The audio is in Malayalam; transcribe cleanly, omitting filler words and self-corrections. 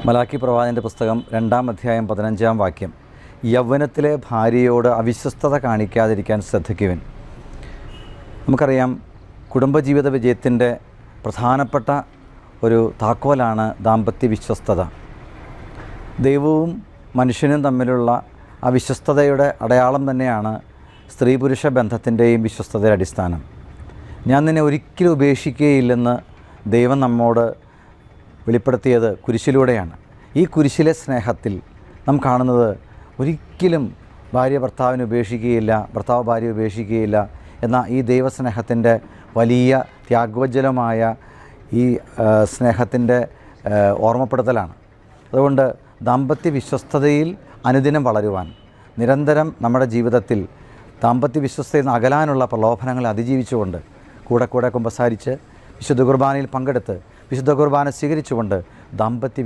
മലാക്കി പ്രവാചകൻ്റെ പുസ്തകം 2-ാം അധ്യായം 15-ാം വാക്യം. യൗവനത്തിലെ ഭാര്യയോട് അവിശ്വസ്തത കാണിക്കാതിരിക്കാൻ ശ്രദ്ധിക്കുവിൻ. നമുക്കറിയാം, കുടുംബജീവിത വിജയത്തിൻ്റെ പ്രധാനപ്പെട്ട ഒരു താക്കോലാണ് ദാമ്പത്യ വിശ്വസ്തത. ദൈവവും മനുഷ്യനും തമ്മിലുള്ള ആ വിശ്വസ്തതയുടെ അടയാളം തന്നെയാണ് സ്ത്രീ പുരുഷ ബന്ധത്തിൻ്റെയും വിശ്വസ്തതയുടെ അടിസ്ഥാനം. ഞാൻ നിന്നെ ഒരിക്കലും ഉപേക്ഷിക്കുകയില്ലെന്ന് ദൈവം നമ്മോട് വെളിപ്പെടുത്തിയത് കുരിശിലൂടെയാണ്. ഈ കുരിശിലെ സ്നേഹത്തിൽ നാം കാണുന്നത് ഒരിക്കലും ഭാര്യ ഭർത്താവിനെ ഉപേക്ഷിക്കുകയില്ല, ഭർത്താവ് ഭാര്യ ഉപേക്ഷിക്കുകയില്ല എന്ന ഈ ദൈവസ്നേഹത്തിൻ്റെ വലിയ ത്യാഗോജ്വലമായ ഈ സ്നേഹത്തിൻ്റെ ഓർമ്മപ്പെടുത്തലാണ്. അതുകൊണ്ട് ദാമ്പത്യ വിശ്വസ്തതയിൽ അനുദിനം വളരുവാൻ, നിരന്തരം നമ്മുടെ ജീവിതത്തിൽ ദാമ്പത്യ വിശ്വസ്തയിൽ നിന്ന് അകലാനുള്ള പ്രലോഭനങ്ങളെ അതിജീവിച്ചുകൊണ്ട് കൂടെ കുമ്പസാരിച്ച് വിശുദ്ധ കുർബാനയിൽ പങ്കെടുത്ത് വിശുദ്ധ കുർബാന സ്വീകരിച്ചുകൊണ്ട് ദാമ്പത്യ